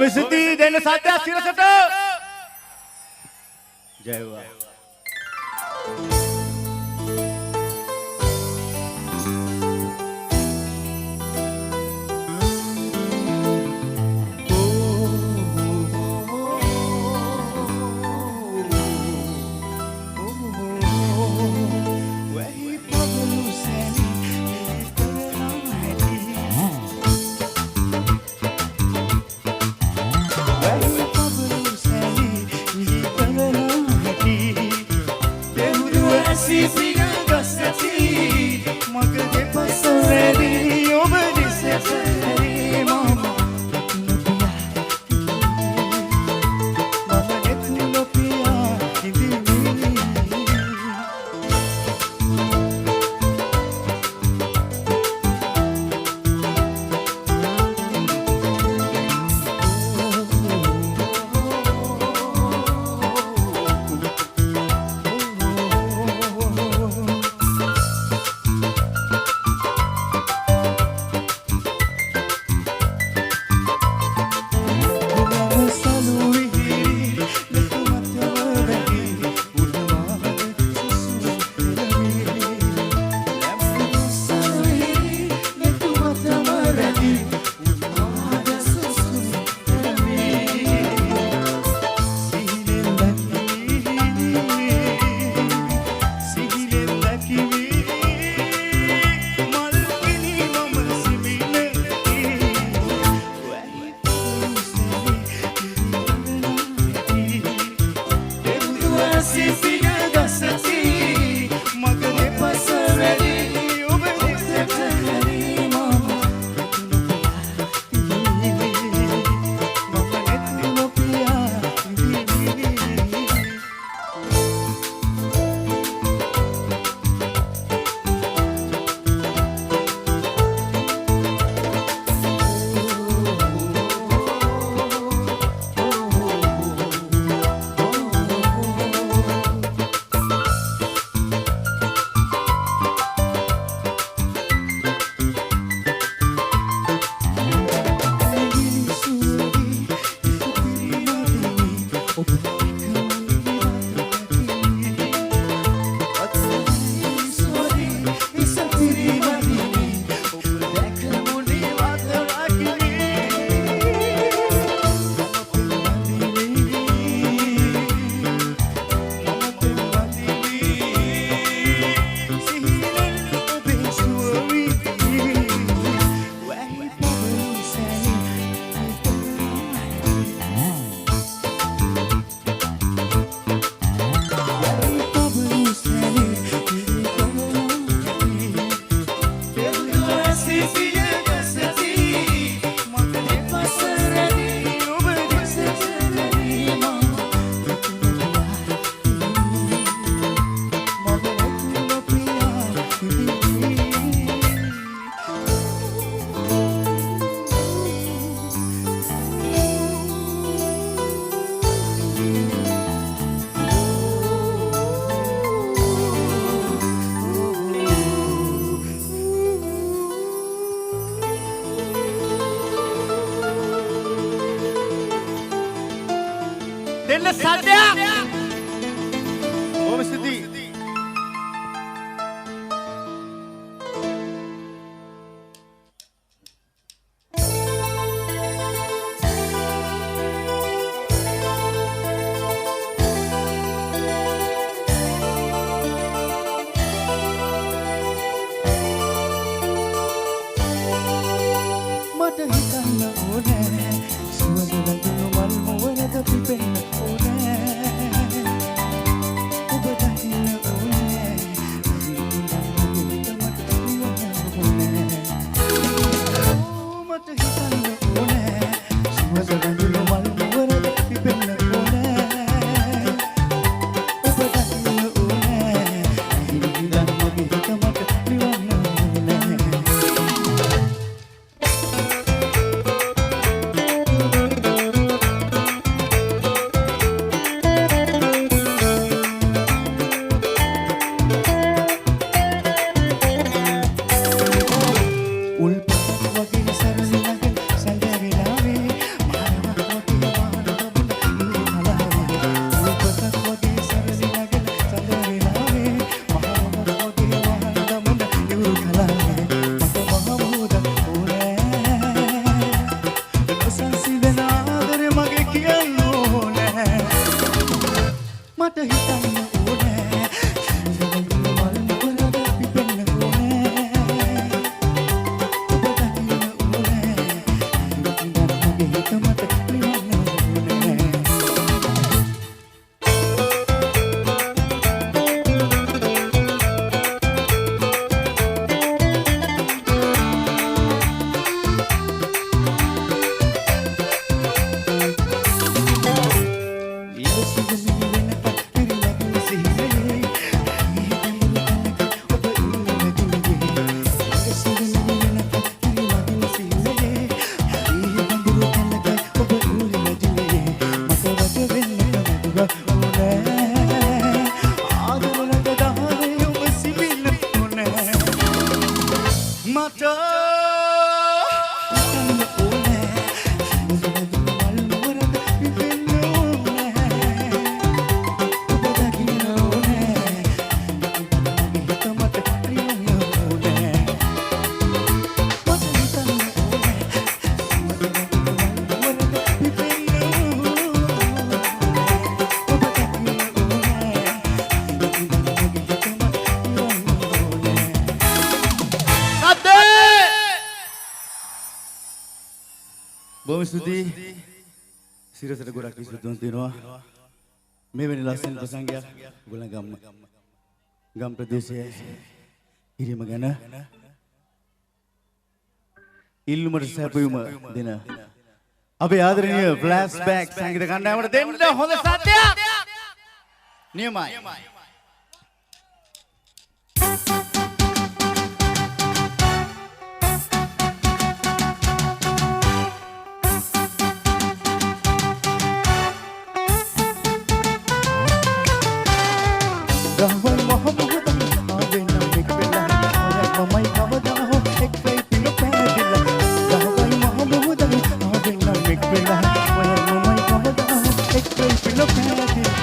ස්තුතියි දෙන්න සත්‍ය සිරසට ජය වේවා. දෙන්න සත්‍ය බොහොම ස්තුතියි. හිතන්න ඕනේ සුවඳ වැදුණු මල් මොවරද පිපෙන්න ඕනේ මට හිතන්න ඕනේ මල් නුවරද පිපෙන්න ඕනේ ඔබ දකින්න ඕනේ දකින්න මගේ හිත මට ලියන්න ඕනේ බොහොම ස්තුතියි. සිරසට ගොඩක් ස්තුතිවන්ත වෙනවා. මෙවැනි ලස්සන ප්‍රසංගයක් ගොල්ලන් ගම් ප්‍රදේශයේ හිරිම ගැන ඉල්ලුමට සැපයුම දෙන අපේ ආදරණීය ෆ්ලෑෂ්බැක් සංගීත කණ්ඩායමට දෙන්න හොඳ සත්‍යයක්. නියමයි. Gawai mahamudan aave na mikla oya mamai kavada ho ek pai pino padila Gawai mahamudan aave na mikla oya mamai kavada ho ek pai pino padila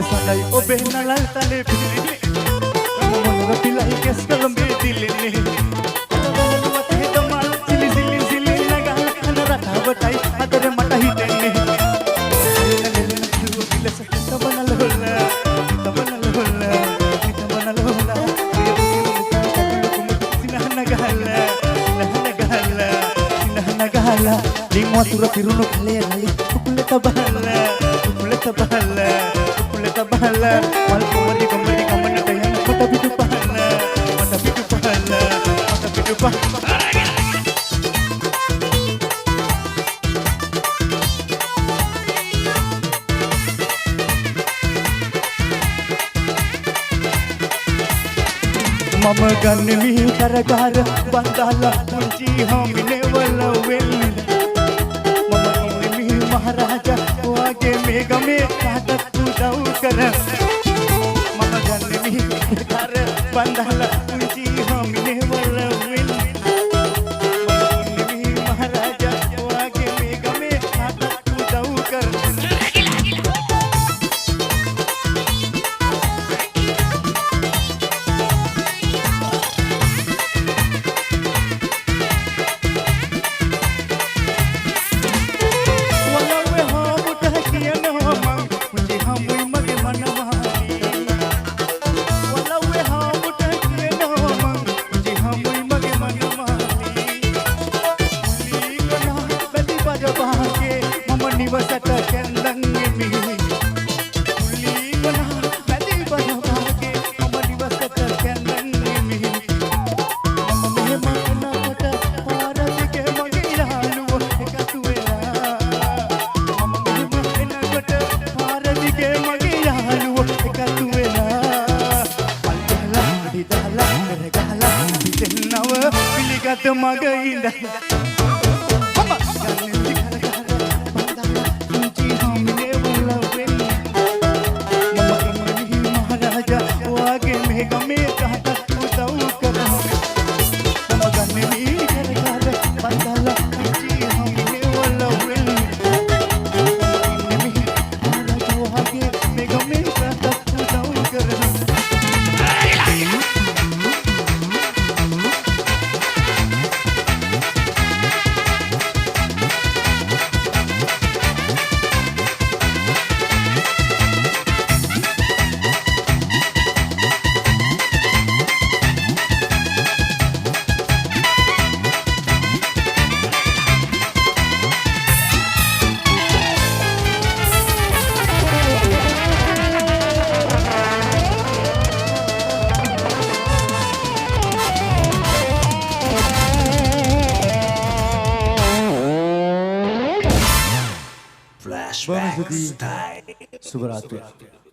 Sandai obe nalal tale pilini Mono pilai kes kalam be dilini Tala tala බහලා ලින් වතුර පිරුණු කලේ රලි කුකුලට බහලා කුකුලට බහලා වල් කොමරි කමන්නට යන කොට පිටු බහලා මම ගන්න මිහි කරගාර බන්දාලා මුංචි හාමිනේ වලවෙල් මම ඉන්නේ මිහි මහරජා ඔයාගේ මේ ගමේ කාටත් උදව් කර මම ගන්න මිහි කරගාර බන්දාලා මුංචි හාමිනේ වලවෙල් මම ඉන්නේ මිහි මහරජා ඔයාගේ මේ ගමේ කාටත් උදව් කර නිවසට කැන්දන් එමි කුලීකනා බැදී බනවාගේ මම නිවසට කැන්දන් එමි මම මෙහෙම එනකොට පාරදිගේ මගේ යාළුවෝ එකතු වෙලා මම මෙහෙම එනකොට පාරදිගේ මගේ යාළුවෝ එකතු වෙලා පල්ලලා අඩිදාලා කරගහලා දෙන්නව පිළිගත් මග ඉඳලා Flashback style. Subaratriya.